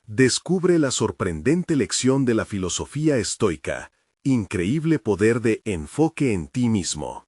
Descubre la sorprendente lección de la filosofía estoica, increíble poder de enfoque en ti mismo.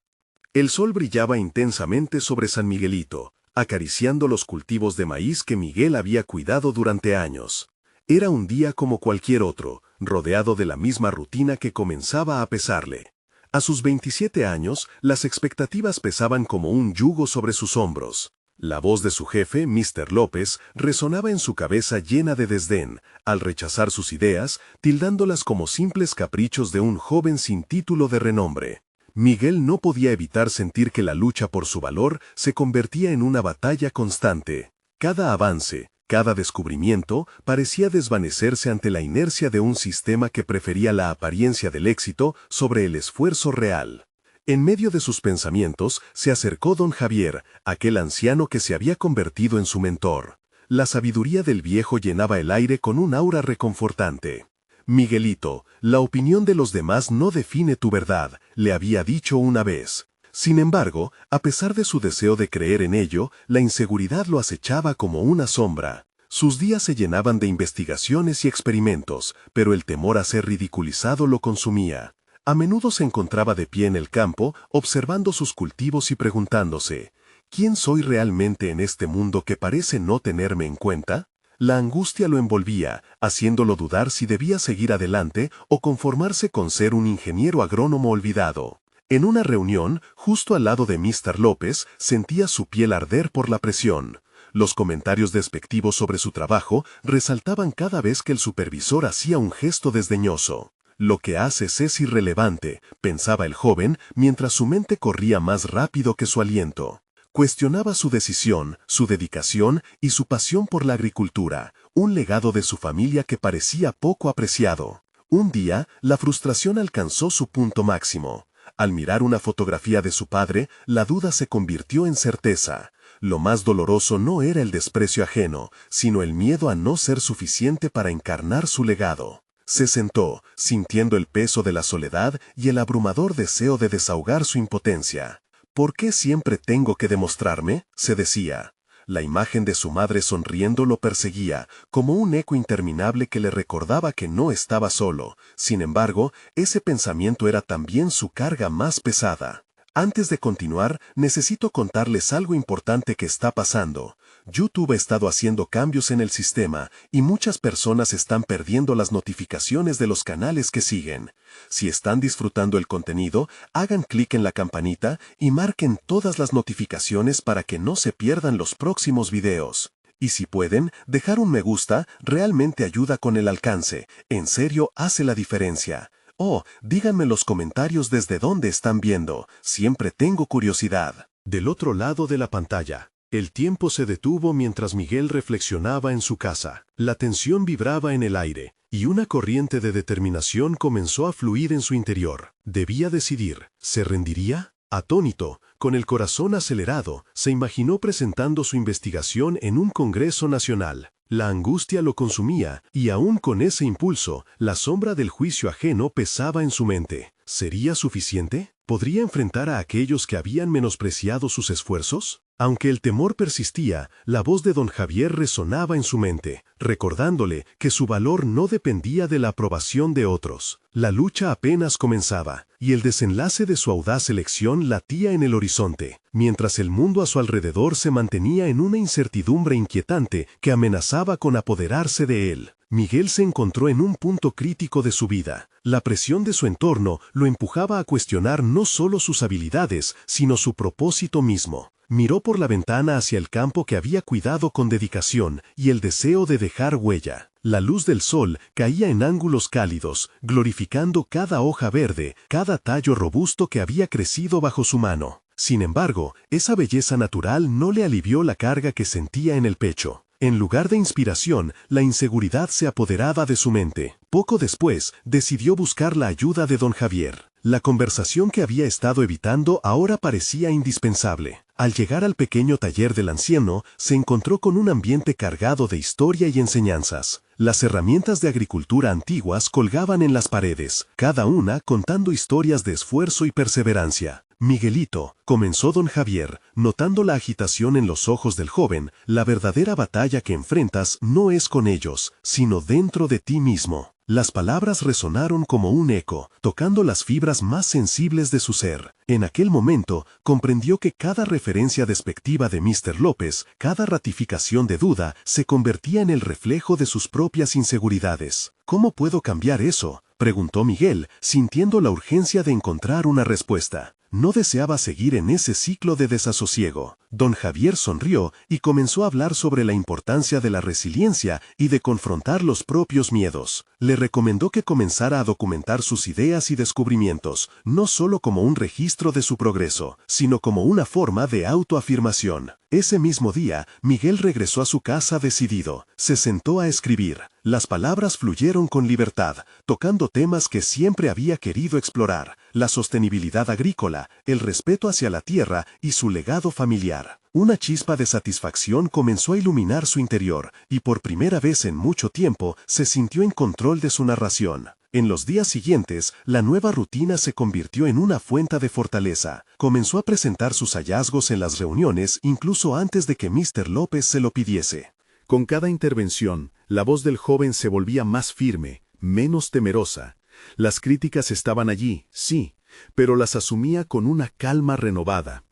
El sol brillaba intensamente sobre San Miguelito, acariciando los cultivos de maíz que Miguel había cuidado durante años. Era un día como cualquier otro, rodeado de la misma rutina que comenzaba a pesarle. A sus 27 años, las expectativas pesaban como un yugo sobre sus hombros. La voz de su jefe, Mr. López, resonaba en su cabeza llena de desdén, al rechazar sus ideas, tildándolas como simples caprichos de un joven sin título de renombre. Miguel no podía evitar sentir que la lucha por su valor se convertía en una batalla constante. Cada avance, cada descubrimiento, parecía desvanecerse ante la inercia de un sistema que prefería la apariencia del éxito sobre el esfuerzo real. En medio de sus pensamientos, se acercó don Javier, aquel anciano que se había convertido en su mentor. La sabiduría del viejo llenaba el aire con un aura reconfortante. Miguelito, la opinión de los demás no define tu verdad, le había dicho una vez. Sin embargo, a pesar de su deseo de creer en ello, la inseguridad lo acechaba como una sombra. Sus días se llenaban de investigaciones y experimentos, pero el temor a ser ridiculizado lo consumía. A menudo se encontraba de pie en el campo, observando sus cultivos y preguntándose, ¿quién soy realmente en este mundo que parece no tenerme en cuenta? La angustia lo envolvía, haciéndolo dudar si debía seguir adelante o conformarse con ser un ingeniero agrónomo olvidado. En una reunión, justo al lado de Mr. López, sentía su piel arder por la presión. Los comentarios despectivos sobre su trabajo resaltaban cada vez que el supervisor hacía un gesto desdeñoso. Lo que haces es irrelevante, pensaba el joven, mientras su mente corría más rápido que su aliento. Cuestionaba su decisión, su dedicación y su pasión por la agricultura, un legado de su familia que parecía poco apreciado. Un día, la frustración alcanzó su punto máximo. Al mirar una fotografía de su padre, la duda se convirtió en certeza. Lo más doloroso no era el desprecio ajeno, sino el miedo a no ser suficiente para encarnar su legado. Se sentó, sintiendo el peso de la soledad y el abrumador deseo de desahogar su impotencia. ¿Por qué siempre tengo que demostrarme?, se decía. La imagen de su madre sonriendo lo perseguía, como un eco interminable que le recordaba que no estaba solo. Sin embargo, ese pensamiento era también su carga más pesada. Antes de continuar, necesito contarles algo importante que está pasando. YouTube ha estado haciendo cambios en el sistema y muchas personas están perdiendo las notificaciones de los canales que siguen. Si están disfrutando el contenido, hagan clic en la campanita y marquen todas las notificaciones para que no se pierdan los próximos videos. Y si pueden, dejar un me gusta realmente ayuda con el alcance. En serio, hace la diferencia. Oh, díganme en los comentarios desde dónde están viendo, siempre tengo curiosidad. Del otro lado de la pantalla, el tiempo se detuvo mientras Miguel reflexionaba en su casa. La tensión vibraba en el aire, y una corriente de determinación comenzó a fluir en su interior. Debía decidir, ¿se rendiría? Atónito, con el corazón acelerado, se imaginó presentando su investigación en un Congreso Nacional. La angustia lo consumía, y aún con ese impulso, la sombra del juicio ajeno pesaba en su mente. ¿Sería suficiente? ¿Podría enfrentar a aquellos que habían menospreciado sus esfuerzos? Aunque el temor persistía, la voz de don Javier resonaba en su mente, recordándole que su valor no dependía de la aprobación de otros. La lucha apenas comenzaba, y el desenlace de su audaz elección latía en el horizonte, mientras el mundo a su alrededor se mantenía en una incertidumbre inquietante que amenazaba con apoderarse de él. Miguel se encontró en un punto crítico de su vida. La presión de su entorno lo empujaba a cuestionar no solo sus habilidades, sino su propósito mismo. Miró por la ventana hacia el campo que había cuidado con dedicación y el deseo de dejar huella. La luz del sol caía en ángulos cálidos, glorificando cada hoja verde, cada tallo robusto que había crecido bajo su mano. Sin embargo, esa belleza natural no le alivió la carga que sentía en el pecho. En lugar de inspiración, la inseguridad se apoderaba de su mente. Poco después, decidió buscar la ayuda de don Javier. La conversación que había estado evitando ahora parecía indispensable. Al llegar al pequeño taller del anciano, se encontró con un ambiente cargado de historia y enseñanzas. Las herramientas de agricultura antiguas colgaban en las paredes, cada una contando historias de esfuerzo y perseverancia. Miguelito, comenzó don Javier, notando la agitación en los ojos del joven, la verdadera batalla que enfrentas no es con ellos, sino dentro de ti mismo. Las palabras resonaron como un eco, tocando las fibras más sensibles de su ser. En aquel momento, comprendió que cada referencia despectiva de Mr. López, cada ratificación de duda, se convertía en el reflejo de sus propias inseguridades. ¿Cómo puedo cambiar eso?, preguntó Miguel, sintiendo la urgencia de encontrar una respuesta. No deseaba seguir en ese ciclo de desasosiego. Don Javier sonrió y comenzó a hablar sobre la importancia de la resiliencia y de confrontar los propios miedos. Le recomendó que comenzara a documentar sus ideas y descubrimientos, no solo como un registro de su progreso, sino como una forma de autoafirmación. Ese mismo día, Miguel regresó a su casa decidido. Se sentó a escribir. Las palabras fluyeron con libertad, tocando temas que siempre había querido explorar: la sostenibilidad agrícola, el respeto hacia la tierra y su legado familiar. Una chispa de satisfacción comenzó a iluminar su interior, y por primera vez en mucho tiempo se sintió en control de su narración. En los días siguientes, la nueva rutina se convirtió en una fuente de fortaleza. Comenzó a presentar sus hallazgos en las reuniones incluso antes de que Mr. López se lo pidiese. Con cada intervención, la voz del joven se volvía más firme, menos temerosa. Las críticas estaban allí, sí, pero las asumía con una calma renovada.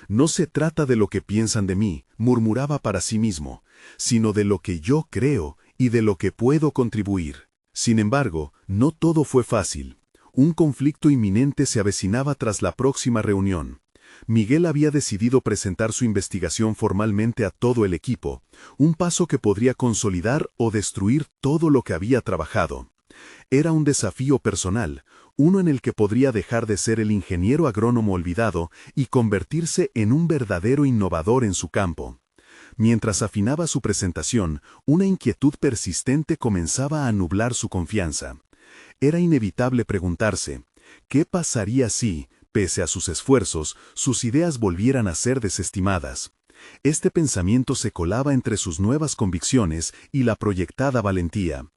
No se trata de lo que piensan de mí, murmuraba para sí mismo, sino de lo que yo creo y de lo que puedo contribuir. Sin embargo, no todo fue fácil. Un conflicto inminente se avecinaba tras la próxima reunión. Miguel había decidido presentar su investigación formalmente a todo el equipo, un paso que podría consolidar o destruir todo lo que había trabajado. Era un desafío personal, uno en el que podría dejar de ser el ingeniero agrónomo olvidado y convertirse en un verdadero innovador en su campo. Mientras afinaba su presentación, una inquietud persistente comenzaba a nublar su confianza. Era inevitable preguntarse, ¿qué pasaría si, pese a sus esfuerzos, sus ideas volvieran a ser desestimadas? Este pensamiento se colaba entre sus nuevas convicciones y la proyectada valentía.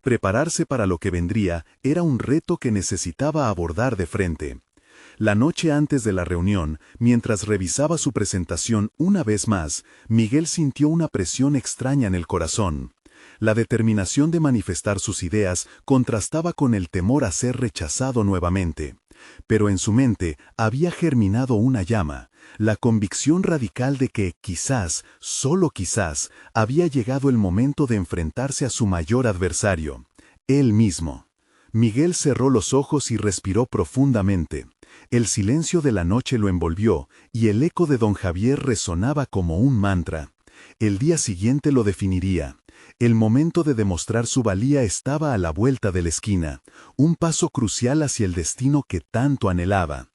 Prepararse para lo que vendría era un reto que necesitaba abordar de frente. La noche antes de la reunión, mientras revisaba su presentación una vez más, Miguel sintió una presión extraña en el corazón. La determinación de manifestar sus ideas contrastaba con el temor a ser rechazado nuevamente. Pero en su mente había germinado una llama, la convicción radical de que quizás, solo quizás, había llegado el momento de enfrentarse a su mayor adversario, él mismo. Miguel cerró los ojos y respiró profundamente. El silencio de la noche lo envolvió, y el eco de don Javier resonaba como un mantra. El día siguiente lo definiría. El momento de demostrar su valía estaba a la vuelta de la esquina, un paso crucial hacia el destino que tanto anhelaba.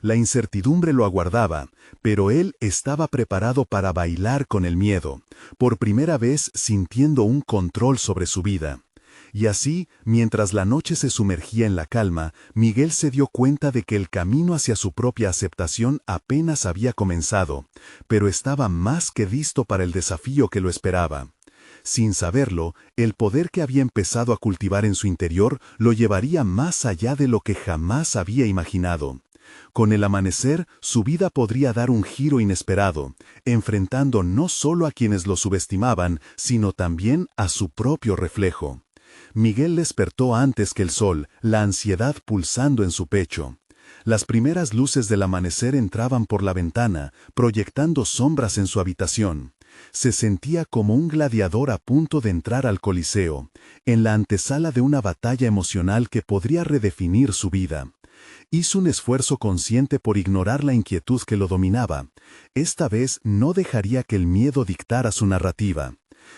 La incertidumbre lo aguardaba, pero él estaba preparado para bailar con el miedo, por primera vez sintiendo un control sobre su vida. Y así, mientras la noche se sumergía en la calma, Miguel se dio cuenta de que el camino hacia su propia aceptación apenas había comenzado, pero estaba más que listo para el desafío que lo esperaba. Sin saberlo, el poder que había empezado a cultivar en su interior lo llevaría más allá de lo que jamás había imaginado. Con el amanecer, su vida podría dar un giro inesperado, enfrentando no solo a quienes lo subestimaban, sino también a su propio reflejo. Miguel despertó antes que el sol, la ansiedad pulsando en su pecho. Las primeras luces del amanecer entraban por la ventana, proyectando sombras en su habitación. Se sentía como un gladiador a punto de entrar al Coliseo, en la antesala de una batalla emocional que podría redefinir su vida. Hizo un esfuerzo consciente por ignorar la inquietud que lo dominaba. Esta vez no dejaría que el miedo dictara su narrativa.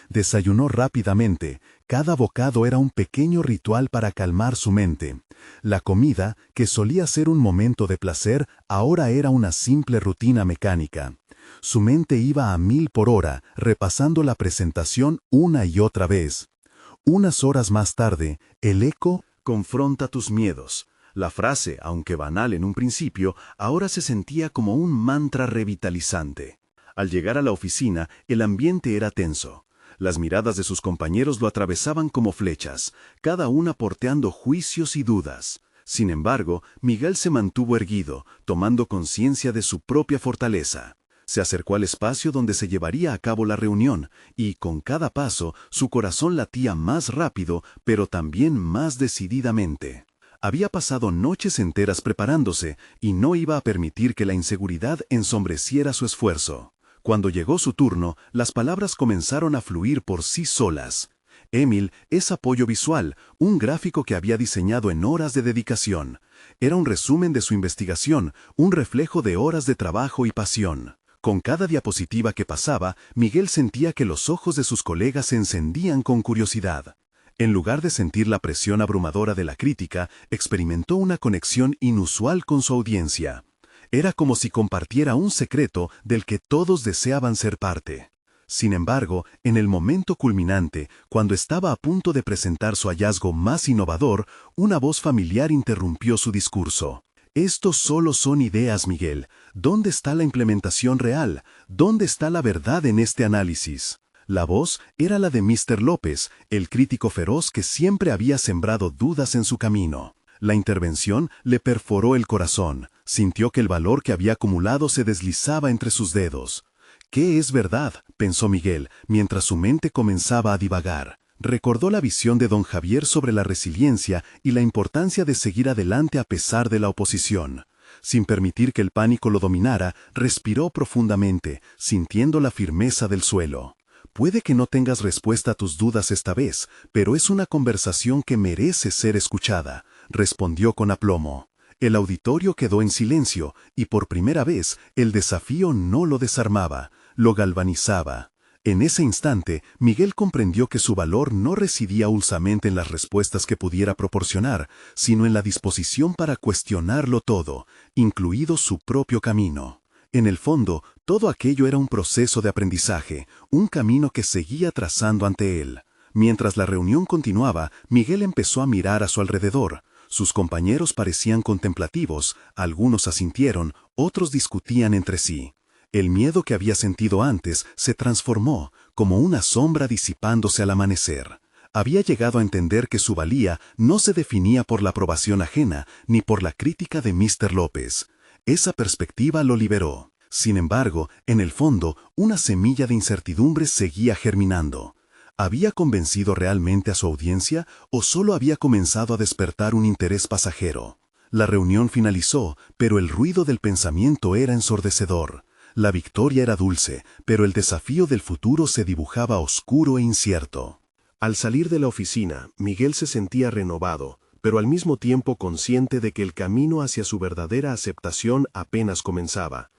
Desayunó rápidamente. Cada bocado era un pequeño ritual para calmar su mente. La comida, que solía ser un momento de placer, ahora era una simple rutina mecánica. Su mente iba a 1000 por hora, repasando la presentación una y otra vez. Unas horas más tarde, el eco confronta tus miedos. La frase, aunque banal en un principio, ahora se sentía como un mantra revitalizante. Al llegar a la oficina, el ambiente era tenso. Las miradas de sus compañeros lo atravesaban como flechas, cada una porteando juicios y dudas. Sin embargo, Miguel se mantuvo erguido, tomando conciencia de su propia fortaleza. Se acercó al espacio donde se llevaría a cabo la reunión, y con cada paso su corazón latía más rápido, pero también más decididamente. Había pasado noches enteras preparándose, y no iba a permitir que la inseguridad ensombreciera su esfuerzo. Cuando llegó su turno, las palabras comenzaron a fluir por sí solas. Emil es apoyo visual, un gráfico que había diseñado en horas de dedicación. Era un resumen de su investigación, un reflejo de horas de trabajo y pasión. Con cada diapositiva que pasaba, Miguel sentía que los ojos de sus colegas se encendían con curiosidad. En lugar de sentir la presión abrumadora de la crítica, experimentó una conexión inusual con su audiencia. Era como si compartiera un secreto del que todos deseaban ser parte. Sin embargo, en el momento culminante, cuando estaba a punto de presentar su hallazgo más innovador, una voz familiar interrumpió su discurso. «Estos solo son ideas, Miguel. ¿Dónde está la implementación real? ¿Dónde está la verdad en este análisis?» La voz era la de Mr. López, el crítico feroz que siempre había sembrado dudas en su camino. La intervención le perforó el corazón. Sintió que el valor que había acumulado se deslizaba entre sus dedos. «¿Qué es verdad?», pensó Miguel, mientras su mente comenzaba a divagar. Recordó la visión de don Javier sobre la resiliencia y la importancia de seguir adelante a pesar de la oposición. Sin permitir que el pánico lo dominara, respiró profundamente, sintiendo la firmeza del suelo. «Puede que no tengas respuesta a tus dudas esta vez, pero es una conversación que merece ser escuchada», respondió con aplomo. El auditorio quedó en silencio, y por primera vez el desafío no lo desarmaba, lo galvanizaba. En ese instante, Miguel comprendió que su valor no residía únicamente en las respuestas que pudiera proporcionar, sino en la disposición para cuestionarlo todo, incluido su propio camino. En el fondo, todo aquello era un proceso de aprendizaje, un camino que seguía trazando ante él. Mientras la reunión continuaba, Miguel empezó a mirar a su alrededor. Sus compañeros parecían contemplativos, algunos asintieron, otros discutían entre sí. El miedo que había sentido antes se transformó, como una sombra disipándose al amanecer. Había llegado a entender que su valía no se definía por la aprobación ajena ni por la crítica de Mr. López. Esa perspectiva lo liberó. Sin embargo, en el fondo, una semilla de incertidumbre seguía germinando. ¿Había convencido realmente a su audiencia o solo había comenzado a despertar un interés pasajero? La reunión finalizó, pero el ruido del pensamiento era ensordecedor. La victoria era dulce, pero el desafío del futuro se dibujaba oscuro e incierto. Al salir de la oficina, Miguel se sentía renovado, pero al mismo tiempo consciente de que el camino hacia su verdadera aceptación apenas comenzaba.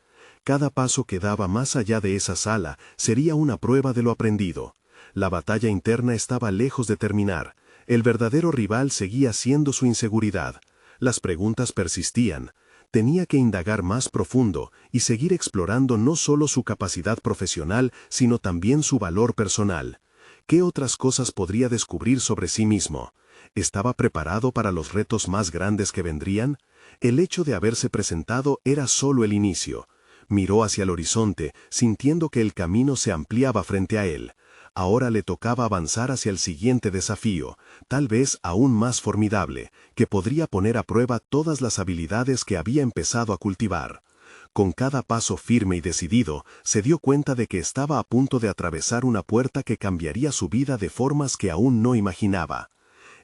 Cada paso que daba más allá de esa sala sería una prueba de lo aprendido. La batalla interna estaba lejos de terminar. El verdadero rival seguía siendo su inseguridad. Las preguntas persistían. Tenía que indagar más profundo y seguir explorando no solo su capacidad profesional, sino también su valor personal. ¿Qué otras cosas podría descubrir sobre sí mismo? ¿Estaba preparado para los retos más grandes que vendrían? El hecho de haberse presentado era solo el inicio. Miró hacia el horizonte, sintiendo que el camino se ampliaba frente a él. Ahora le tocaba avanzar hacia el siguiente desafío, tal vez aún más formidable, que podría poner a prueba todas las habilidades que había empezado a cultivar. Con cada paso firme y decidido, se dio cuenta de que estaba a punto de atravesar una puerta que cambiaría su vida de formas que aún no imaginaba.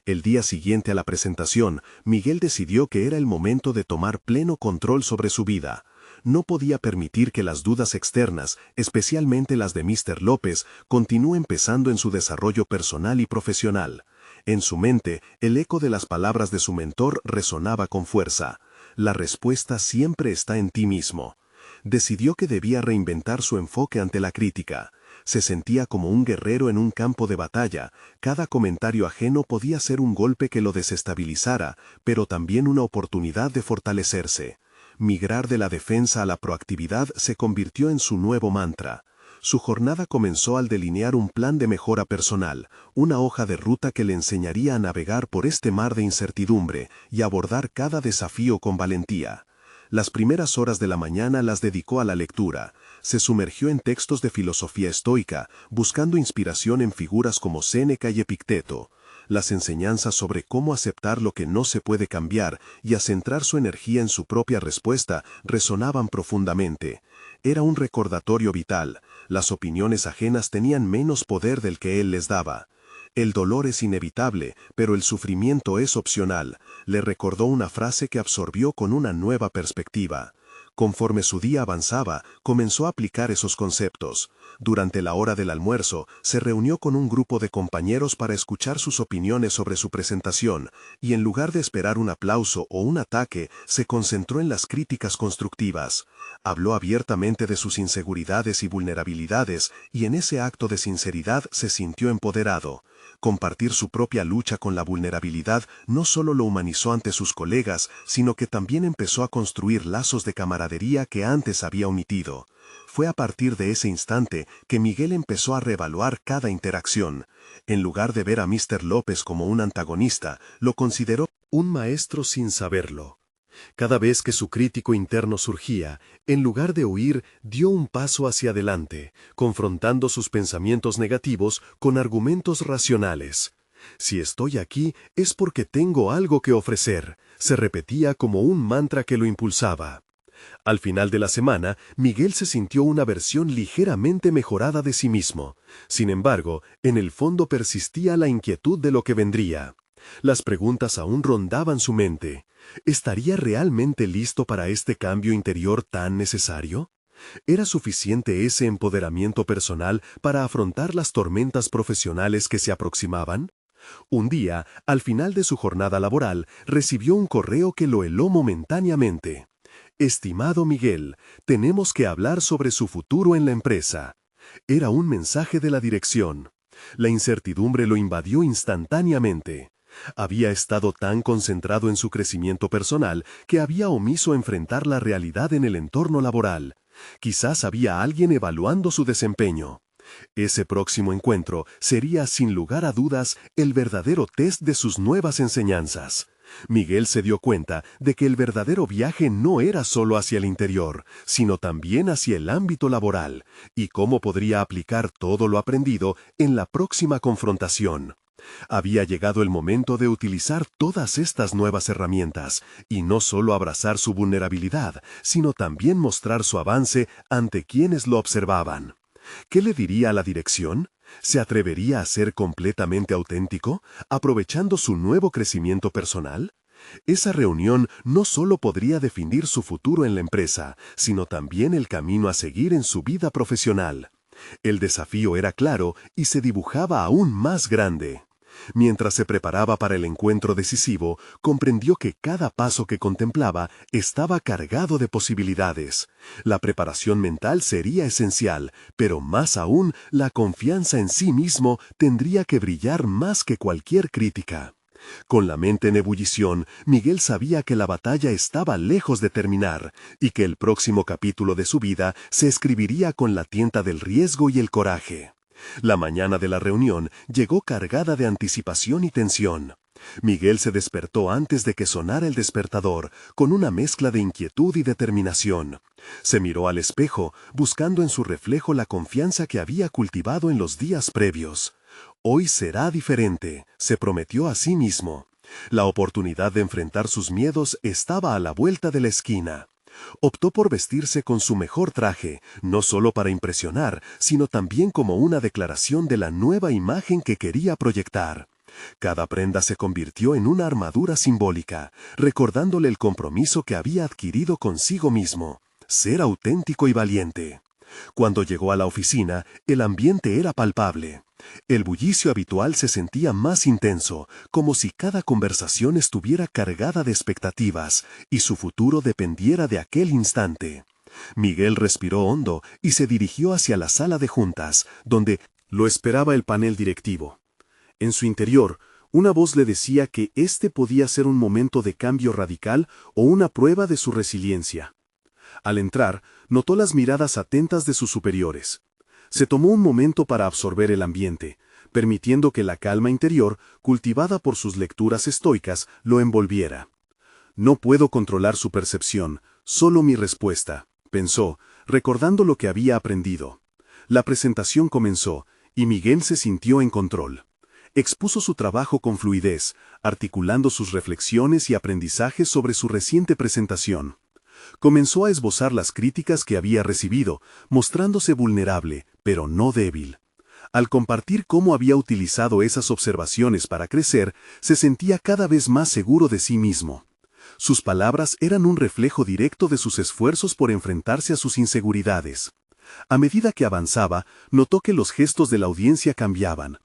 El día siguiente a la presentación, Miguel decidió que era el momento de tomar pleno control sobre su vida. No podía permitir que las dudas externas, especialmente las de Mr. López, continúen pesando en su desarrollo personal y profesional. En su mente, el eco de las palabras de su mentor resonaba con fuerza. La respuesta siempre está en ti mismo. Decidió que debía reinventar su enfoque ante la crítica. Se sentía como un guerrero en un campo de batalla. Cada comentario ajeno podía ser un golpe que lo desestabilizara, pero también una oportunidad de fortalecerse. Migrar de la defensa a la proactividad se convirtió en su nuevo mantra. Su jornada comenzó al delinear un plan de mejora personal, una hoja de ruta que le enseñaría a navegar por este mar de incertidumbre y abordar cada desafío con valentía. Las primeras horas de la mañana las dedicó a la lectura. se sumergió en textos de filosofía estoica, buscando inspiración en figuras como Séneca y Epicteto. Las enseñanzas sobre cómo aceptar lo que no se puede cambiar y a centrar su energía en su propia respuesta resonaban profundamente. Era un recordatorio vital. Las opiniones ajenas tenían menos poder del que él les daba. El dolor es inevitable, pero el sufrimiento es opcional, le recordó una frase que absorbió con una nueva perspectiva. Conforme su día avanzaba, comenzó a aplicar esos conceptos. Durante la hora del almuerzo, se reunió con un grupo de compañeros para escuchar sus opiniones sobre su presentación, y en lugar de esperar un aplauso o un ataque, se concentró en las críticas constructivas. Habló abiertamente de sus inseguridades y vulnerabilidades, y en ese acto de sinceridad se sintió empoderado. Compartir su propia lucha con la vulnerabilidad no solo lo humanizó ante sus colegas, sino que también empezó a construir lazos de camaradería que antes había omitido. Fue a partir de ese instante que Miguel empezó a reevaluar cada interacción. En lugar de ver a Mr. López como un antagonista, lo consideró un maestro sin saberlo. Cada vez que su crítico interno surgía, en lugar de huir, dio un paso hacia adelante, confrontando sus pensamientos negativos con argumentos racionales. Si estoy aquí es porque tengo algo que ofrecer, se repetía como un mantra que lo impulsaba. Al final de la semana, Miguel se sintió una versión ligeramente mejorada de sí mismo. Sin embargo, en el fondo persistía la inquietud de lo que vendría. Las preguntas aún rondaban su mente. ¿Estaría realmente listo para este cambio interior tan necesario? ¿Era suficiente ese empoderamiento personal para afrontar las tormentas profesionales que se aproximaban? Un día, al final de su jornada laboral, recibió un correo que lo heló momentáneamente. Estimado Miguel, tenemos que hablar sobre su futuro en la empresa. Era un mensaje de la dirección. La incertidumbre lo invadió instantáneamente. Había estado tan concentrado en su crecimiento personal que había omiso enfrentar la realidad en el entorno laboral. Quizás había alguien evaluando su desempeño. Ese próximo encuentro sería, sin lugar a dudas, el verdadero test de sus nuevas enseñanzas. Miguel se dio cuenta de que el verdadero viaje no era solo hacia el interior, sino también hacia el ámbito laboral, y cómo podría aplicar todo lo aprendido en la próxima confrontación. Había llegado el momento de utilizar todas estas nuevas herramientas, y no solo abrazar su vulnerabilidad, sino también mostrar su avance ante quienes lo observaban. ¿Qué le diría a la dirección? ¿Se atrevería a ser completamente auténtico, aprovechando su nuevo crecimiento personal? Esa reunión no solo podría definir su futuro en la empresa, sino también el camino a seguir en su vida profesional. El desafío era claro y se dibujaba aún más grande. Mientras se preparaba para el encuentro decisivo, comprendió que cada paso que contemplaba estaba cargado de posibilidades. La preparación mental sería esencial, pero más aún, la confianza en sí mismo tendría que brillar más que cualquier crítica. Con la mente en ebullición, Miguel sabía que la batalla estaba lejos de terminar y que el próximo capítulo de su vida se escribiría con la tinta del riesgo y el coraje. La mañana de la reunión llegó cargada de anticipación y tensión. Miguel se despertó antes de que sonara el despertador, con una mezcla de inquietud y determinación. Se miró al espejo, buscando en su reflejo la confianza que había cultivado en los días previos. Hoy será diferente, se prometió a sí mismo. La oportunidad de enfrentar sus miedos estaba a la vuelta de la esquina. Optó por vestirse con su mejor traje, no solo para impresionar, sino también como una declaración de la nueva imagen que quería proyectar. Cada prenda se convirtió en una armadura simbólica, recordándole el compromiso que había adquirido consigo mismo, ser auténtico y valiente. Cuando llegó a la oficina, el ambiente era palpable. El bullicio habitual se sentía más intenso, como si cada conversación estuviera cargada de expectativas, y su futuro dependiera de aquel instante. Miguel respiró hondo y se dirigió hacia la sala de juntas, donde lo esperaba el panel directivo. En su interior, una voz le decía que este podía ser un momento de cambio radical o una prueba de su resiliencia. Al entrar, notó las miradas atentas de sus superiores. Se tomó un momento para absorber el ambiente, permitiendo que la calma interior, cultivada por sus lecturas estoicas, lo envolviera. No puedo controlar su percepción, solo mi respuesta, pensó, recordando lo que había aprendido. La presentación comenzó, y Miguel se sintió en control. Expuso su trabajo con fluidez, articulando sus reflexiones y aprendizajes sobre su reciente presentación. Comenzó a esbozar las críticas que había recibido, mostrándose vulnerable, pero no débil. Al compartir cómo había utilizado esas observaciones para crecer, se sentía cada vez más seguro de sí mismo. Sus palabras eran un reflejo directo de sus esfuerzos por enfrentarse a sus inseguridades. A medida que avanzaba, notó que los gestos de la audiencia cambiaban.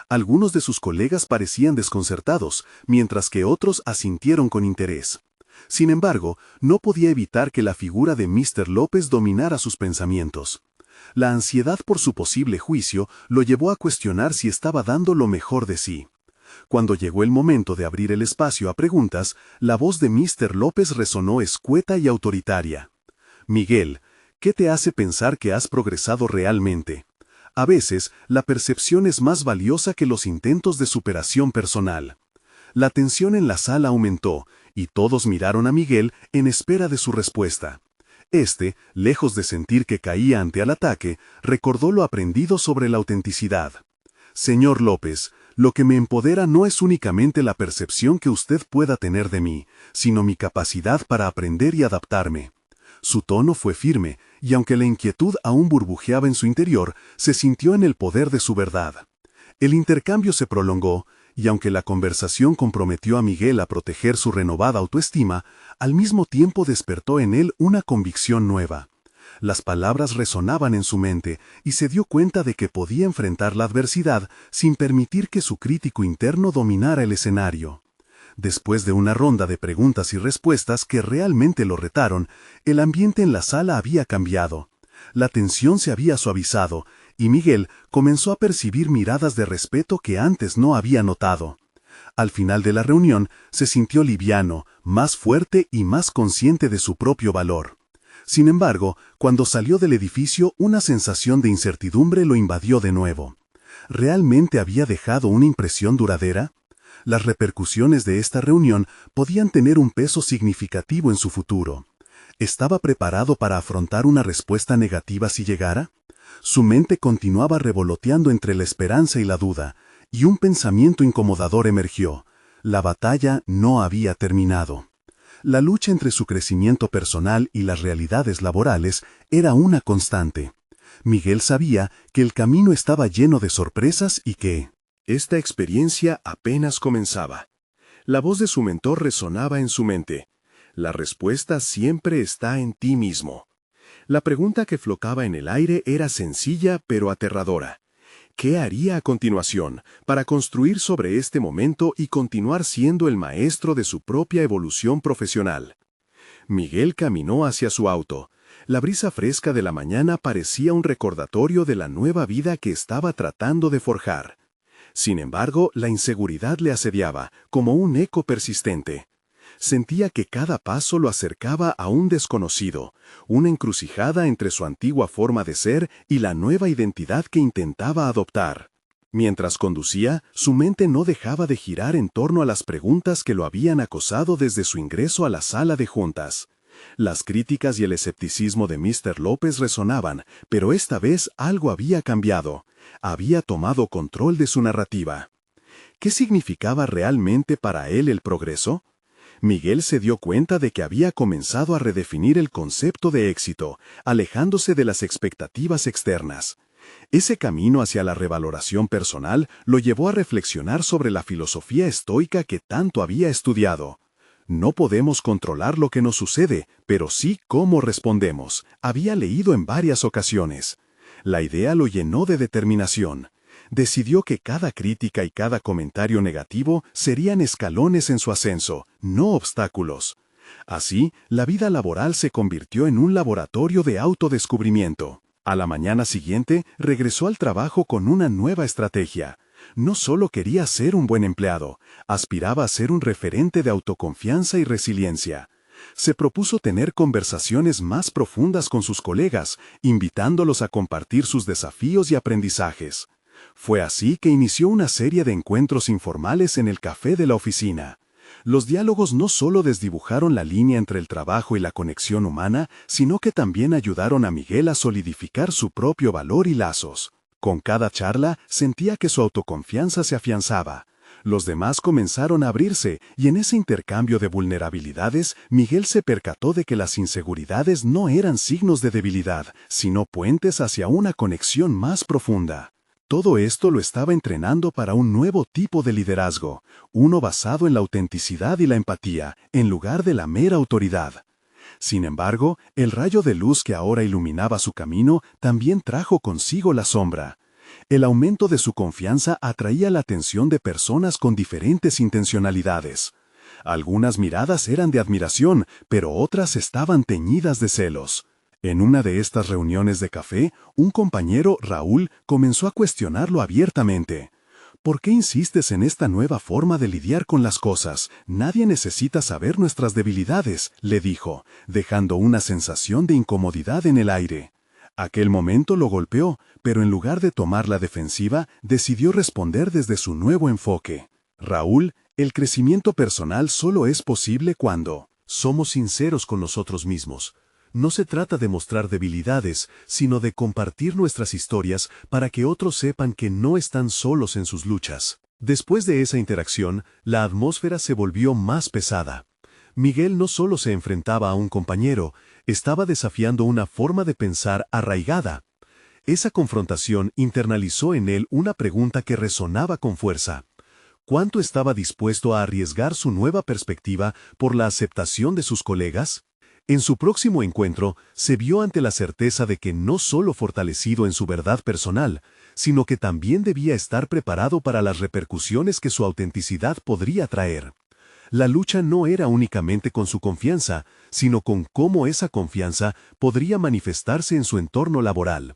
Algunos de sus colegas parecían desconcertados, mientras que otros asintieron con interés. Sin embargo, no podía evitar que la figura de Mr. López dominara sus pensamientos. La ansiedad por su posible juicio lo llevó a cuestionar si estaba dando lo mejor de sí. Cuando llegó el momento de abrir el espacio a preguntas, la voz de Mr. López resonó escueta y autoritaria. «Miguel, ¿qué te hace pensar que has progresado realmente? A veces, la percepción es más valiosa que los intentos de superación personal». La tensión en la sala aumentó, y todos miraron a Miguel en espera de su respuesta. Este, lejos de sentir que caía ante el ataque, recordó lo aprendido sobre la autenticidad. «Señor López, lo que me empodera no es únicamente la percepción que usted pueda tener de mí, sino mi capacidad para aprender y adaptarme». Su tono fue firme, y aunque la inquietud aún burbujeaba en su interior, se sintió en el poder de su verdad. El intercambio se prolongó, y aunque la conversación comprometió a Miguel a proteger su renovada autoestima, al mismo tiempo despertó en él una convicción nueva. Las palabras resonaban en su mente, y se dio cuenta de que podía enfrentar la adversidad sin permitir que su crítico interno dominara el escenario. Después de una ronda de preguntas y respuestas que realmente lo retaron, el ambiente en la sala había cambiado. La tensión se había suavizado, y Miguel comenzó a percibir miradas de respeto que antes no había notado. Al final de la reunión, se sintió liviano, más fuerte y más consciente de su propio valor. Sin embargo, cuando salió del edificio, una sensación de incertidumbre lo invadió de nuevo. ¿Realmente había dejado una impresión duradera? Las repercusiones de esta reunión podían tener un peso significativo en su futuro. ¿Estaba preparado para afrontar una respuesta negativa si llegara? Su mente continuaba revoloteando entre la esperanza y la duda, y un pensamiento incomodador emergió. La batalla no había terminado. La lucha entre su crecimiento personal y las realidades laborales era una constante. Miguel sabía que el camino estaba lleno de sorpresas y que esta experiencia apenas comenzaba. La voz de su mentor resonaba en su mente. La respuesta siempre está en ti mismo. La pregunta que flotaba en el aire era sencilla pero aterradora. ¿Qué haría a continuación para construir sobre este momento y continuar siendo el maestro de su propia evolución profesional? Miguel caminó hacia su auto. La brisa fresca de la mañana parecía un recordatorio de la nueva vida que estaba tratando de forjar. Sin embargo, la inseguridad le asediaba, como un eco persistente. Sentía que cada paso lo acercaba a un desconocido, una encrucijada entre su antigua forma de ser y la nueva identidad que intentaba adoptar. Mientras conducía, su mente no dejaba de girar en torno a las preguntas que lo habían acosado desde su ingreso a la sala de juntas. Las críticas y el escepticismo de Mr. López resonaban, pero esta vez algo había cambiado. Había tomado control de su narrativa. ¿Qué significaba realmente para él el progreso? Miguel se dio cuenta de que había comenzado a redefinir el concepto de éxito, alejándose de las expectativas externas. Ese camino hacia la revaloración personal lo llevó a reflexionar sobre la filosofía estoica que tanto había estudiado. No podemos controlar lo que nos sucede, pero sí cómo respondemos, había leído en varias ocasiones. La idea lo llenó de determinación. Decidió que cada crítica y cada comentario negativo serían escalones en su ascenso, no obstáculos. Así, la vida laboral se convirtió en un laboratorio de autodescubrimiento. A la mañana siguiente, regresó al trabajo con una nueva estrategia. No solo quería ser un buen empleado, aspiraba a ser un referente de autoconfianza y resiliencia. Se propuso tener conversaciones más profundas con sus colegas, invitándolos a compartir sus desafíos y aprendizajes. Fue así que inició una serie de encuentros informales en el café de la oficina. Los diálogos no solo desdibujaron la línea entre el trabajo y la conexión humana, sino que también ayudaron a Miguel a solidificar su propio valor y lazos. Con cada charla, sentía que su autoconfianza se afianzaba. Los demás comenzaron a abrirse, y en ese intercambio de vulnerabilidades, Miguel se percató de que las inseguridades no eran signos de debilidad, sino puentes hacia una conexión más profunda. Todo esto lo estaba entrenando para un nuevo tipo de liderazgo, uno basado en la autenticidad y la empatía, en lugar de la mera autoridad. Sin embargo, el rayo de luz que ahora iluminaba su camino también trajo consigo la sombra. El aumento de su confianza atraía la atención de personas con diferentes intencionalidades. Algunas miradas eran de admiración, pero otras estaban teñidas de celos. En una de estas reuniones de café, un compañero, Raúl, comenzó a cuestionarlo abiertamente. ¿Por qué insistes en esta nueva forma de lidiar con las cosas? Nadie necesita saber nuestras debilidades, le dijo, dejando una sensación de incomodidad en el aire. Aquel momento lo golpeó, pero en lugar de tomar la defensiva, decidió responder desde su nuevo enfoque. Raúl, el crecimiento personal solo es posible cuando somos sinceros con nosotros mismos. No se trata de mostrar debilidades, sino de compartir nuestras historias para que otros sepan que no están solos en sus luchas. Después de esa interacción, la atmósfera se volvió más pesada. Miguel no solo se enfrentaba a un compañero, estaba desafiando una forma de pensar arraigada. Esa confrontación internalizó en él una pregunta que resonaba con fuerza. ¿Cuánto estaba dispuesto a arriesgar su nueva perspectiva por la aceptación de sus colegas? En su próximo encuentro, se vio ante la certeza de que no solo fortalecido en su verdad personal, sino que también debía estar preparado para las repercusiones que su autenticidad podría traer. La lucha no era únicamente con su confianza, sino con cómo esa confianza podría manifestarse en su entorno laboral.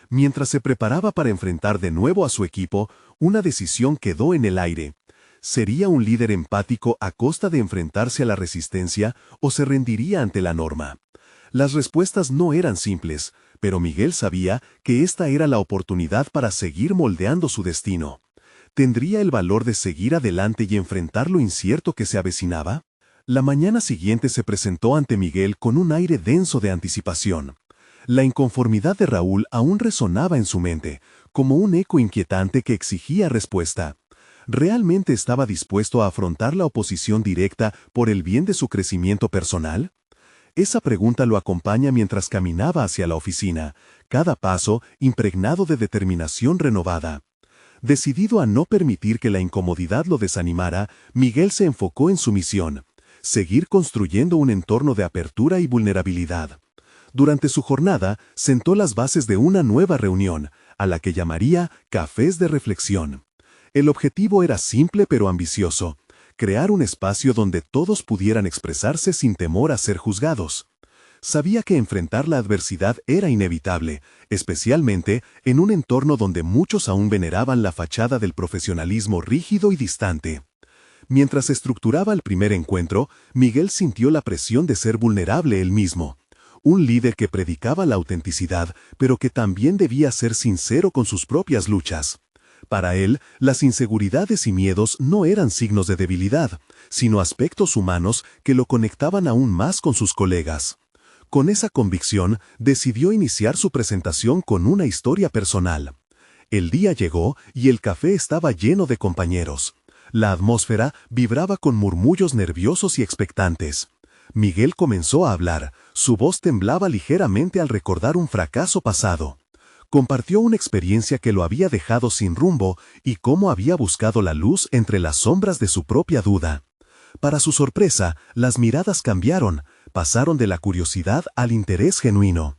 Mientras se preparaba para enfrentar de nuevo a su equipo, una decisión quedó en el aire. ¿Sería un líder empático a costa de enfrentarse a la resistencia o se rendiría ante la norma? Las respuestas no eran simples, pero Miguel sabía que esta era la oportunidad para seguir moldeando su destino. ¿Tendría el valor de seguir adelante y enfrentar lo incierto que se avecinaba? La mañana siguiente se presentó ante Miguel con un aire denso de anticipación. La inconformidad de Raúl aún resonaba en su mente, como un eco inquietante que exigía respuesta. ¿Realmente estaba dispuesto a afrontar la oposición directa por el bien de su crecimiento personal? Esa pregunta lo acompaña mientras caminaba hacia la oficina, cada paso impregnado de determinación renovada. Decidido a no permitir que la incomodidad lo desanimara, Miguel se enfocó en su misión: seguir construyendo un entorno de apertura y vulnerabilidad. Durante su jornada, sentó las bases de una nueva reunión, a la que llamaría Cafés de Reflexión. El objetivo era simple pero ambicioso: crear un espacio donde todos pudieran expresarse sin temor a ser juzgados. Sabía que enfrentar la adversidad era inevitable, especialmente en un entorno donde muchos aún veneraban la fachada del profesionalismo rígido y distante. Mientras estructuraba el primer encuentro, Miguel sintió la presión de ser vulnerable él mismo. Un líder que predicaba la autenticidad, pero que también debía ser sincero con sus propias luchas. Para él, las inseguridades y miedos no eran signos de debilidad, sino aspectos humanos que lo conectaban aún más con sus colegas. Con esa convicción, decidió iniciar su presentación con una historia personal. El día llegó y el café estaba lleno de compañeros. La atmósfera vibraba con murmullos nerviosos y expectantes. Miguel comenzó a hablar, su voz temblaba ligeramente al recordar un fracaso pasado. Compartió una experiencia que lo había dejado sin rumbo y cómo había buscado la luz entre las sombras de su propia duda. Para su sorpresa, las miradas cambiaron, pasaron de la curiosidad al interés genuino.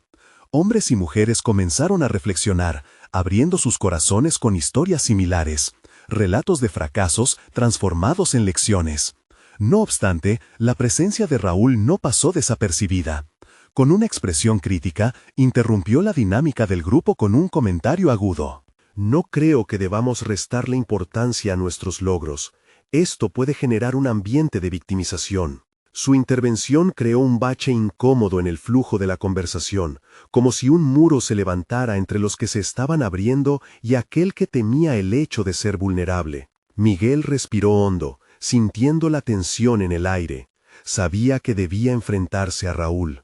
Hombres y mujeres comenzaron a reflexionar, abriendo sus corazones con historias similares, relatos de fracasos transformados en lecciones. No obstante, la presencia de Raúl no pasó desapercibida. Con una expresión crítica, interrumpió la dinámica del grupo con un comentario agudo. No creo que debamos restarle importancia a nuestros logros. Esto puede generar un ambiente de victimización. Su intervención creó un bache incómodo en el flujo de la conversación, como si un muro se levantara entre los que se estaban abriendo y aquel que temía el hecho de ser vulnerable. Miguel respiró hondo, sintiendo la tensión en el aire. Sabía que debía enfrentarse a Raúl.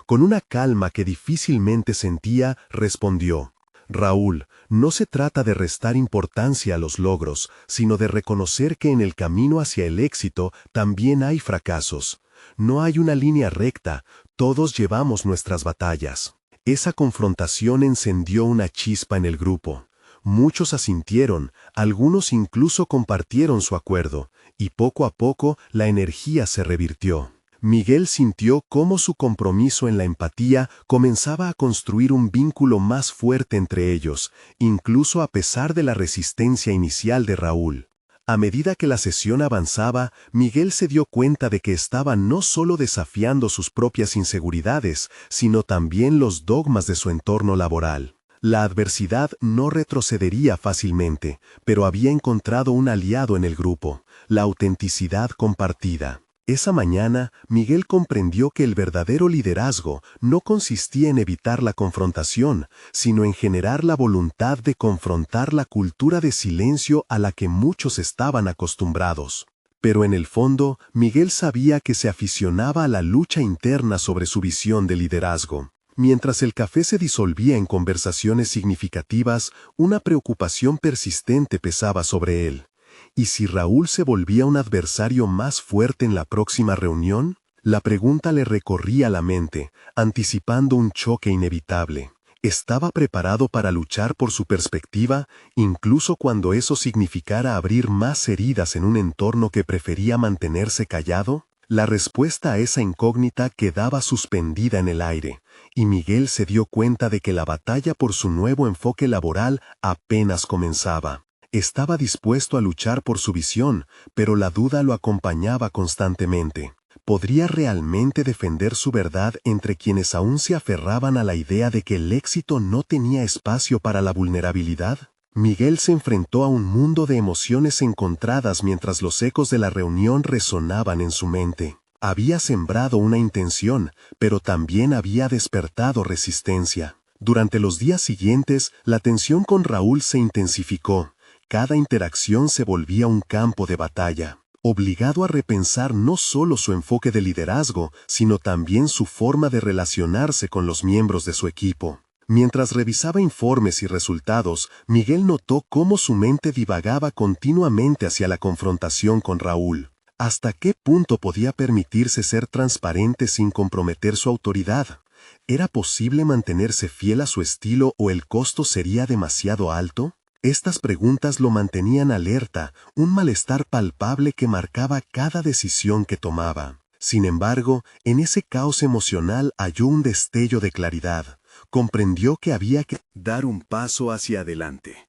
Con una calma que difícilmente sentía, respondió: «Raúl, no se trata de restar importancia a los logros, sino de reconocer que en el camino hacia el éxito también hay fracasos. No hay una línea recta, todos llevamos nuestras batallas». Esa confrontación encendió una chispa en el grupo. Muchos asintieron, algunos incluso compartieron su acuerdo, y poco a poco la energía se revirtió. Miguel sintió cómo su compromiso en la empatía comenzaba a construir un vínculo más fuerte entre ellos, incluso a pesar de la resistencia inicial de Raúl. A medida que la sesión avanzaba, Miguel se dio cuenta de que estaba no solo desafiando sus propias inseguridades, sino también los dogmas de su entorno laboral. La adversidad no retrocedería fácilmente, pero había encontrado un aliado en el grupo: la autenticidad compartida. Esa mañana, Miguel comprendió que el verdadero liderazgo no consistía en evitar la confrontación, sino en generar la voluntad de confrontar la cultura de silencio a la que muchos estaban acostumbrados. Pero en el fondo, Miguel sabía que se aficionaba a la lucha interna sobre su visión de liderazgo. Mientras el café se disolvía en conversaciones significativas, una preocupación persistente pesaba sobre él. ¿Y si Raúl se volvía un adversario más fuerte en la próxima reunión? La pregunta le recorría la mente, anticipando un choque inevitable. ¿Estaba preparado para luchar por su perspectiva, incluso cuando eso significara abrir más heridas en un entorno que prefería mantenerse callado? La respuesta a esa incógnita quedaba suspendida en el aire, y Miguel se dio cuenta de que la batalla por su nuevo enfoque laboral apenas comenzaba. Estaba dispuesto a luchar por su visión, pero la duda lo acompañaba constantemente. ¿Podría realmente defender su verdad entre quienes aún se aferraban a la idea de que el éxito no tenía espacio para la vulnerabilidad? Miguel se enfrentó a un mundo de emociones encontradas mientras los ecos de la reunión resonaban en su mente. Había sembrado una intención, pero también había despertado resistencia. Durante los días siguientes, la tensión con Raúl se intensificó. Cada interacción se volvía un campo de batalla, obligado a repensar no solo su enfoque de liderazgo, sino también su forma de relacionarse con los miembros de su equipo. Mientras revisaba informes y resultados, Miguel notó cómo su mente divagaba continuamente hacia la confrontación con Raúl. ¿Hasta qué punto podía permitirse ser transparente sin comprometer su autoridad? ¿Era posible mantenerse fiel a su estilo o el costo sería demasiado alto? Estas preguntas lo mantenían alerta, un malestar palpable que marcaba cada decisión que tomaba. Sin embargo, en ese caos emocional halló un destello de claridad. Comprendió que había que dar un paso hacia adelante.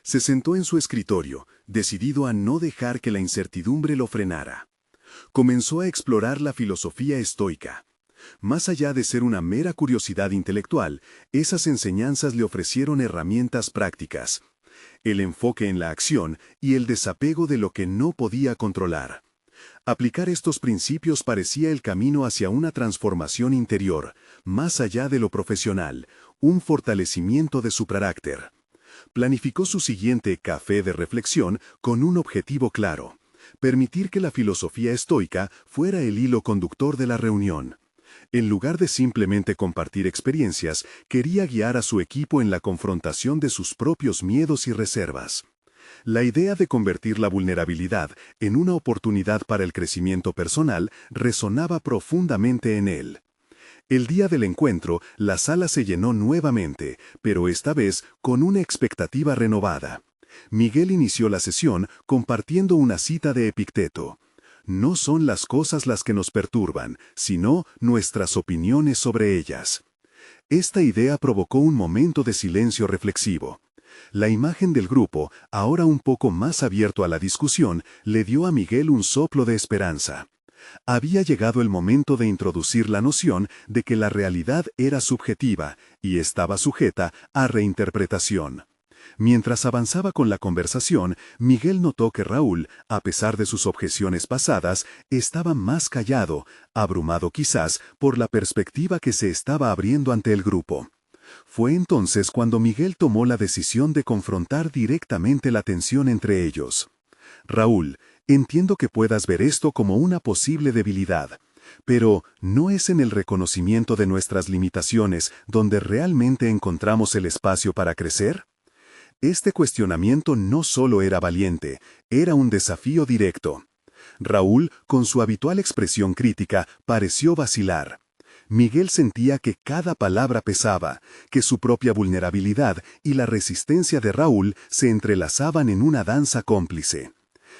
Se sentó en su escritorio, decidido a no dejar que la incertidumbre lo frenara. Comenzó a explorar la filosofía estoica. Más allá de ser una mera curiosidad intelectual, esas enseñanzas le ofrecieron herramientas prácticas: el enfoque en la acción y el desapego de lo que no podía controlar. Aplicar estos principios parecía el camino hacia una transformación interior, más allá de lo profesional, un fortalecimiento de su carácter. Planificó su siguiente café de reflexión con un objetivo claro: permitir que la filosofía estoica fuera el hilo conductor de la reunión. En lugar de simplemente compartir experiencias, quería guiar a su equipo en la confrontación de sus propios miedos y reservas. La idea de convertir la vulnerabilidad en una oportunidad para el crecimiento personal resonaba profundamente en él. El día del encuentro, la sala se llenó nuevamente, pero esta vez con una expectativa renovada. Miguel inició la sesión compartiendo una cita de Epicteto: «No son las cosas las que nos perturban, sino nuestras opiniones sobre ellas». Esta idea provocó un momento de silencio reflexivo. La imagen del grupo, ahora un poco más abierto a la discusión, le dio a Miguel un soplo de esperanza. Había llegado el momento de introducir la noción de que la realidad era subjetiva y estaba sujeta a reinterpretación. Mientras avanzaba con la conversación, Miguel notó que Raúl, a pesar de sus objeciones pasadas, estaba más callado, abrumado quizás por la perspectiva que se estaba abriendo ante el grupo. Fue entonces cuando Miguel tomó la decisión de confrontar directamente la tensión entre ellos. «Raúl, Entiendo que puedas ver esto como una posible debilidad, pero ¿no es en el reconocimiento de nuestras limitaciones donde realmente encontramos el espacio para crecer? Este cuestionamiento no solo era valiente, era un desafío directo. Raúl, con su habitual expresión crítica, pareció vacilar. Miguel sentía que cada palabra pesaba, que su propia vulnerabilidad y la resistencia de Raúl se entrelazaban en una danza cómplice.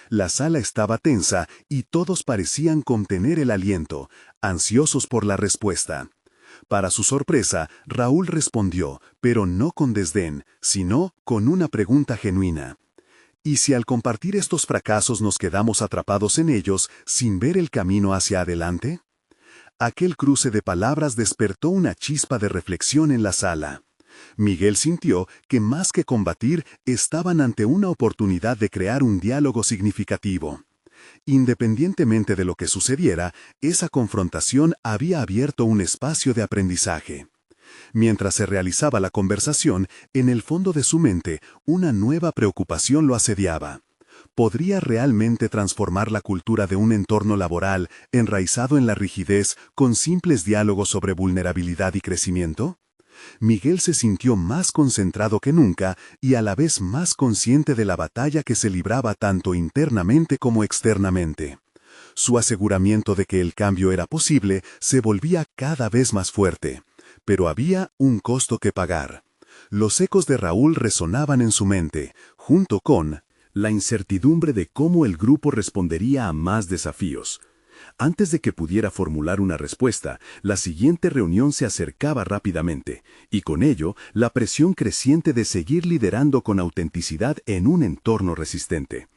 La sala estaba tensa y todos parecían contener el aliento, ansiosos por la respuesta. Para su sorpresa, Raúl respondió, pero no con desdén, sino con una pregunta genuina. ¿Y si al compartir estos fracasos nos quedamos atrapados en ellos sin ver el camino hacia adelante? Aquel cruce de palabras despertó una chispa de reflexión en la sala. Miguel sintió que más que combatir, estaban ante una oportunidad de crear un diálogo significativo. Independientemente de lo que sucediera, esa confrontación había abierto un espacio de aprendizaje. Mientras se realizaba la conversación, en el fondo de su mente, una nueva preocupación lo asediaba. ¿Podría realmente transformar la cultura de un entorno laboral enraizado en la rigidez con simples diálogos sobre vulnerabilidad y crecimiento? Miguel se sintió más concentrado que nunca y a la vez más consciente de la batalla que se libraba tanto internamente como externamente. Su aseguramiento de que el cambio era posible se volvía cada vez más fuerte, pero había un costo que pagar. Los ecos de Raúl resonaban en su mente, junto con la incertidumbre de cómo el grupo respondería a más desafíos. Antes de que pudiera formular una respuesta, la siguiente reunión se acercaba rápidamente, y con ello, la presión creciente de seguir liderando con autenticidad en un entorno resistente.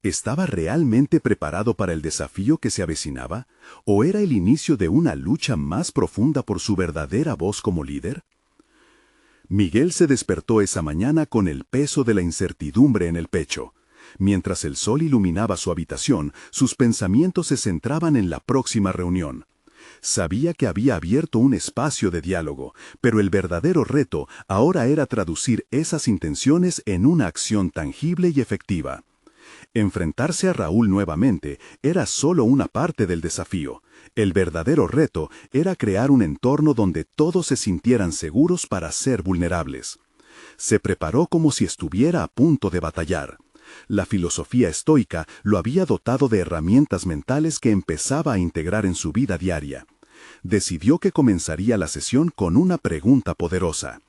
¿Estaba realmente preparado para el desafío que se avecinaba? ¿O era el inicio de una lucha más profunda por su verdadera voz como líder? Miguel se despertó esa mañana con el peso de la incertidumbre en el pecho. Mientras el sol iluminaba su habitación, sus pensamientos se centraban en la próxima reunión. Sabía que había abierto un espacio de diálogo, pero el verdadero reto ahora era traducir esas intenciones en una acción tangible y efectiva. Enfrentarse a Raúl nuevamente era solo una parte del desafío. El verdadero reto era crear un entorno donde todos se sintieran seguros para ser vulnerables. Se preparó como si estuviera a punto de batallar. La filosofía estoica lo había dotado de herramientas mentales que empezaba a integrar en su vida diaria. Decidió que comenzaría la sesión con una pregunta poderosa.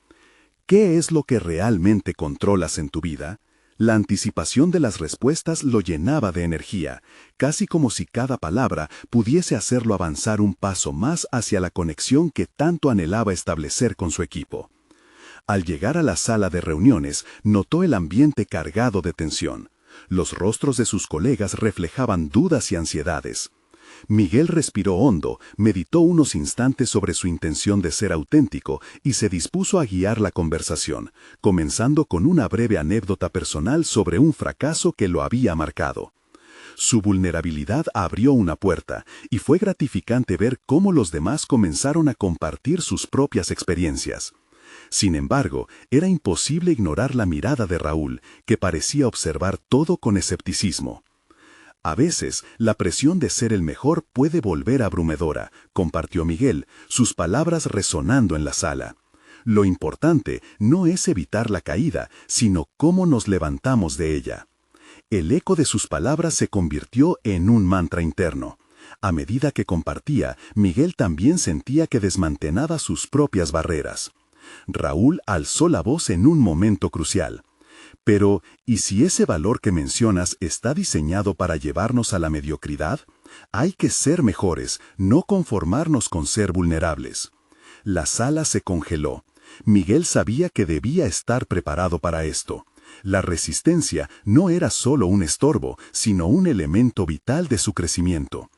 ¿Qué es lo que realmente controlas en tu vida? La anticipación de las respuestas lo llenaba de energía, casi como si cada palabra pudiese hacerlo avanzar un paso más hacia la conexión que tanto anhelaba establecer con su equipo. Al llegar a la sala de reuniones, notó el ambiente cargado de tensión. Los rostros de sus colegas reflejaban dudas y ansiedades. Miguel respiró hondo, meditó unos instantes sobre su intención de ser auténtico y se dispuso a guiar la conversación, comenzando con una breve anécdota personal sobre un fracaso que lo había marcado. Su vulnerabilidad abrió una puerta, y fue gratificante ver cómo los demás comenzaron a compartir sus propias experiencias. Sin embargo, era imposible ignorar la mirada de Raúl, que parecía observar todo con escepticismo. A veces, la presión de ser el mejor puede volver abrumadora, compartió Miguel, sus palabras resonando en la sala. Lo importante no es evitar la caída, sino cómo nos levantamos de ella. El eco de sus palabras se convirtió en un mantra interno. A medida que compartía, Miguel también sentía que desmantelaba sus propias barreras. Raúl alzó la voz en un momento crucial. Pero, ¿y si ese valor que mencionas está diseñado para llevarnos a la mediocridad? Hay que ser mejores, no conformarnos con ser vulnerables. La sala se congeló. Miguel sabía que debía estar preparado para esto. La resistencia no era solo un estorbo, sino un elemento vital de su crecimiento.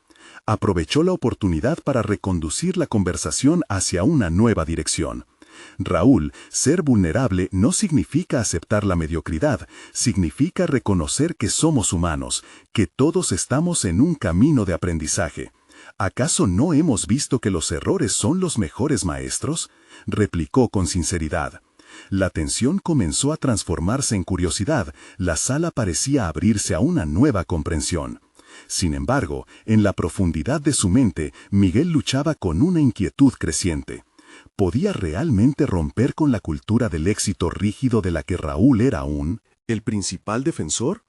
Aprovechó la oportunidad para reconducir la conversación hacia una nueva dirección. Raúl, ser vulnerable no significa aceptar la mediocridad, significa reconocer que somos humanos, que todos estamos en un camino de aprendizaje. ¿Acaso no hemos visto que los errores son los mejores maestros?, replicó con sinceridad. La tensión comenzó a transformarse en curiosidad, la sala parecía abrirse a una nueva comprensión. Sin embargo, en la profundidad de su mente, Miguel luchaba con una inquietud creciente. ¿Podía realmente romper con la cultura del éxito rígido de la que Raúl era el principal defensor?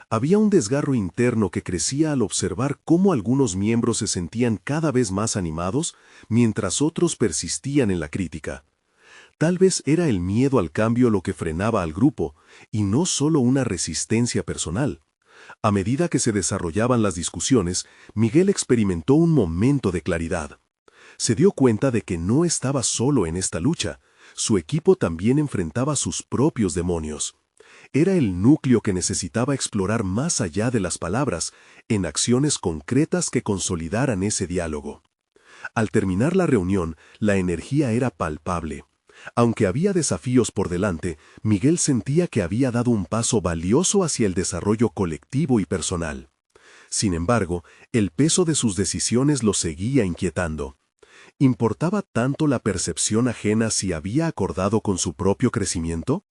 Había un desgarro interno que crecía al observar cómo algunos miembros se sentían cada vez más animados, mientras otros persistían en la crítica. Tal vez era el miedo al cambio lo que frenaba al grupo, y no solo una resistencia personal. A medida que se desarrollaban las discusiones, Miguel experimentó un momento de claridad. Se dio cuenta de que no estaba solo en esta lucha. Su equipo también enfrentaba sus propios demonios. Era el núcleo que necesitaba explorar más allá de las palabras, en acciones concretas que consolidaran ese diálogo. Al terminar la reunión, la energía era palpable. Aunque había desafíos por delante, Miguel sentía que había dado un paso valioso hacia el desarrollo colectivo y personal. Sin embargo, el peso de sus decisiones lo seguía inquietando. ¿Importaba tanto la percepción ajena si había acordado con su propio crecimiento?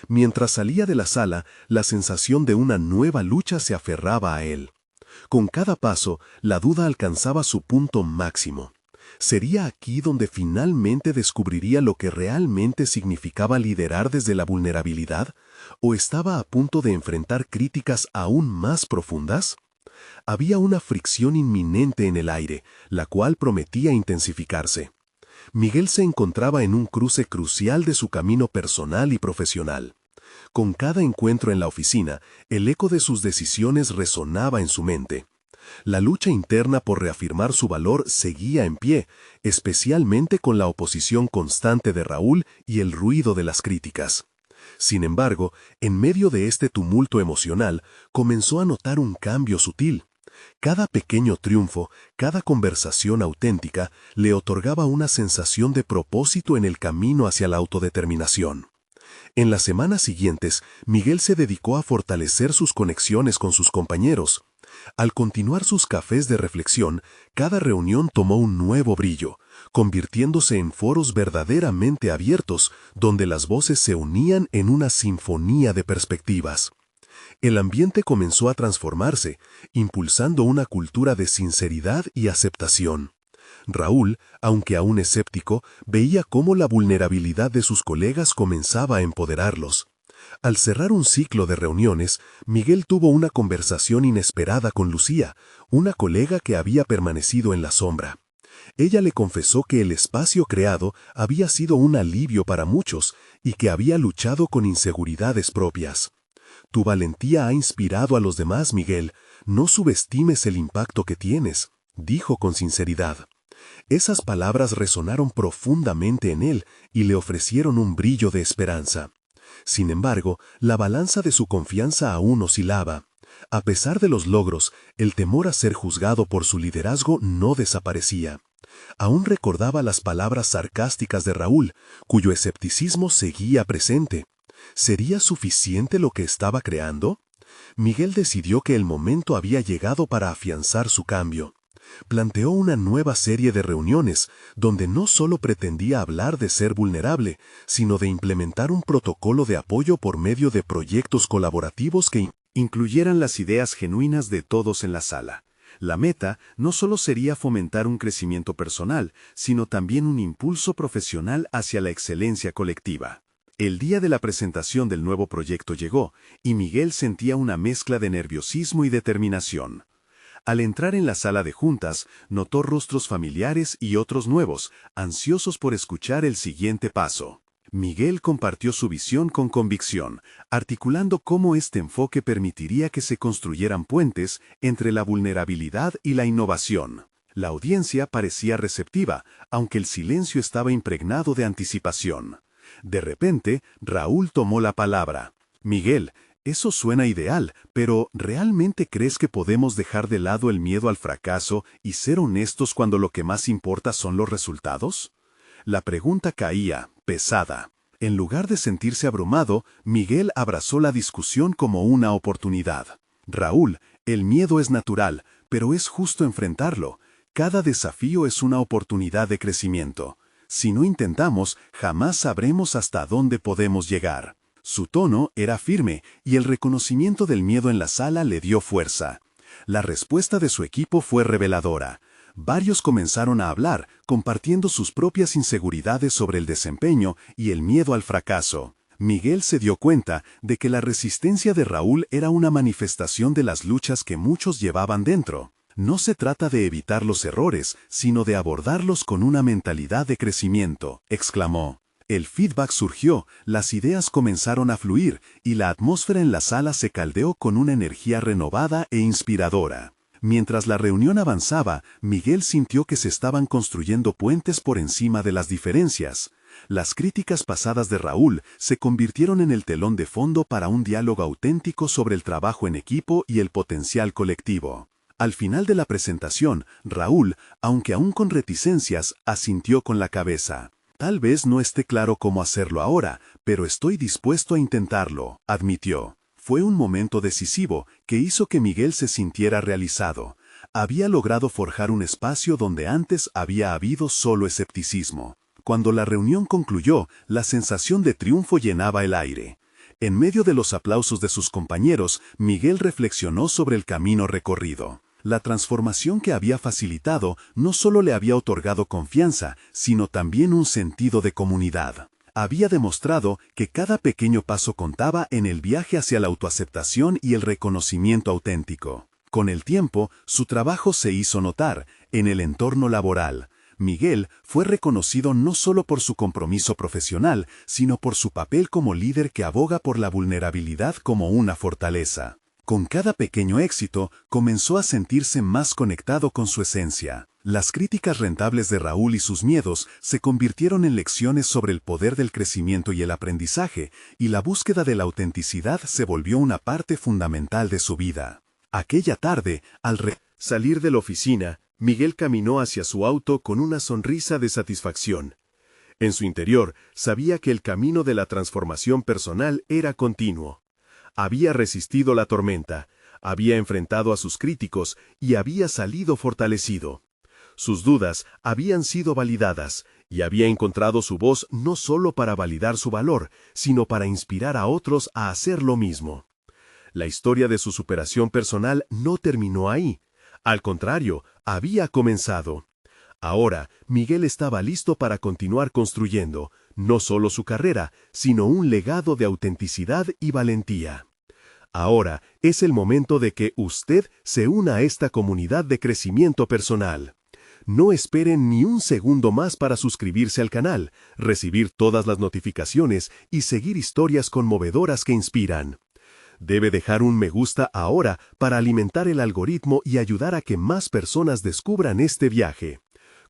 Mientras salía de la sala, la sensación de una nueva lucha se aferraba a él. Con cada paso, la duda alcanzaba su punto máximo. ¿Sería aquí donde finalmente descubriría lo que realmente significaba liderar desde la vulnerabilidad? ¿O estaba a punto de enfrentar críticas aún más profundas? Había una fricción inminente en el aire, la cual prometía intensificarse. Miguel se encontraba en un cruce crucial de su camino personal y profesional. Con cada encuentro en la oficina, el eco de sus decisiones resonaba en su mente. La lucha interna por reafirmar su valor seguía en pie, especialmente con la oposición constante de Raúl y el ruido de las críticas. Sin embargo, en medio de este tumulto emocional, comenzó a notar un cambio sutil. Cada pequeño triunfo, cada conversación auténtica, le otorgaba una sensación de propósito en el camino hacia la autodeterminación. En las semanas siguientes, Miguel se dedicó a fortalecer sus conexiones con sus compañeros. Al continuar sus cafés de reflexión, cada reunión tomó un nuevo brillo, convirtiéndose en foros verdaderamente abiertos, donde las voces se unían en una sinfonía de perspectivas. El ambiente comenzó a transformarse, impulsando una cultura de sinceridad y aceptación. Raúl, aunque aún escéptico, veía cómo la vulnerabilidad de sus colegas comenzaba a empoderarlos. Al cerrar un ciclo de reuniones, Miguel tuvo una conversación inesperada con Lucía, una colega que había permanecido en la sombra. Ella le confesó que el espacio creado había sido un alivio para muchos y que había luchado con inseguridades propias. Tu valentía ha inspirado a los demás, Miguel. No subestimes el impacto que tienes, dijo con sinceridad. Esas palabras resonaron profundamente en él y le ofrecieron un brillo de esperanza. Sin embargo, la balanza de su confianza aún oscilaba. A pesar de los logros, el temor a ser juzgado por su liderazgo no desaparecía. Aún recordaba las palabras sarcásticas de Raúl, cuyo escepticismo seguía presente. ¿Sería suficiente lo que estaba creando? Miguel decidió que el momento había llegado para afianzar su cambio. Planteó una nueva serie de reuniones, donde no solo pretendía hablar de ser vulnerable, sino de implementar un protocolo de apoyo por medio de proyectos colaborativos que incluyeran las ideas genuinas de todos en la sala. La meta no solo sería fomentar un crecimiento personal, sino también un impulso profesional hacia la excelencia colectiva. El día de la presentación del nuevo proyecto llegó, y Miguel sentía una mezcla de nerviosismo y determinación. Al entrar en la sala de juntas, notó rostros familiares y otros nuevos, ansiosos por escuchar el siguiente paso. Miguel compartió su visión con convicción, articulando cómo este enfoque permitiría que se construyeran puentes entre la vulnerabilidad y la innovación. La audiencia parecía receptiva, aunque el silencio estaba impregnado de anticipación. De repente, Raúl tomó la palabra. Miguel, eso suena ideal, pero ¿realmente crees que podemos dejar de lado el miedo al fracaso y ser honestos cuando lo que más importa son los resultados? La pregunta caía, pesada. En lugar de sentirse abrumado, Miguel abrazó la discusión como una oportunidad. Raúl, el miedo es natural, pero es justo enfrentarlo. Cada desafío es una oportunidad de crecimiento. Si no intentamos, jamás sabremos hasta dónde podemos llegar. Su tono era firme y el reconocimiento del miedo en la sala le dio fuerza. La respuesta de su equipo fue reveladora. Varios comenzaron a hablar, compartiendo sus propias inseguridades sobre el desempeño y el miedo al fracaso. Miguel se dio cuenta de que la resistencia de Raúl era una manifestación de las luchas que muchos llevaban dentro. No se trata de evitar los errores, sino de abordarlos con una mentalidad de crecimiento, exclamó. El feedback surgió, las ideas comenzaron a fluir y la atmósfera en la sala se caldeó con una energía renovada e inspiradora. Mientras la reunión avanzaba, Miguel sintió que se estaban construyendo puentes por encima de las diferencias. Las críticas pasadas de Raúl se convirtieron en el telón de fondo para un diálogo auténtico sobre el trabajo en equipo y el potencial colectivo. Al final de la presentación, Raúl, aunque aún con reticencias, asintió con la cabeza. Tal vez no esté claro cómo hacerlo ahora, pero estoy dispuesto a intentarlo, admitió. Fue un momento decisivo que hizo que Miguel se sintiera realizado. Había logrado forjar un espacio donde antes había habido solo escepticismo. Cuando la reunión concluyó, la sensación de triunfo llenaba el aire. En medio de los aplausos de sus compañeros, Miguel reflexionó sobre el camino recorrido. La transformación que había facilitado no solo le había otorgado confianza, sino también un sentido de comunidad. Había demostrado que cada pequeño paso contaba en el viaje hacia la autoaceptación y el reconocimiento auténtico. Con el tiempo, su trabajo se hizo notar en el entorno laboral. Miguel fue reconocido no solo por su compromiso profesional, sino por su papel como líder que aboga por la vulnerabilidad como una fortaleza. Con cada pequeño éxito, comenzó a sentirse más conectado con su esencia. Las críticas rentables de Raúl y sus miedos se convirtieron en lecciones sobre el poder del crecimiento y el aprendizaje, y la búsqueda de la autenticidad se volvió una parte fundamental de su vida. Aquella tarde, al salir de la oficina, Miguel caminó hacia su auto con una sonrisa de satisfacción. En su interior, sabía que el camino de la transformación personal era continuo. Había resistido la tormenta, había enfrentado a sus críticos y había salido fortalecido. Sus dudas habían sido validadas y había encontrado su voz no solo para validar su valor, sino para inspirar a otros a hacer lo mismo. La historia de su superación personal no terminó ahí. Al contrario, había comenzado. Ahora, Miguel estaba listo para continuar construyendo, no solo su carrera, sino un legado de autenticidad y valentía. Ahora es el momento de que usted se una a esta comunidad de crecimiento personal. No esperen ni un segundo más para suscribirse al canal, recibir todas las notificaciones y seguir historias conmovedoras que inspiran. Debe dejar un me gusta ahora para alimentar el algoritmo y ayudar a que más personas descubran este viaje.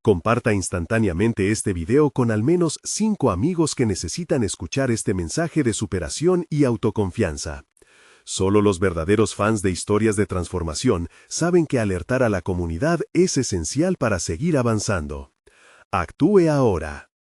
Comparta instantáneamente este video con al menos 5 amigos que necesitan escuchar este mensaje de superación y autoconfianza. Solo los verdaderos fans de historias de transformación saben que alertar a la comunidad es esencial para seguir avanzando. Actúe ahora.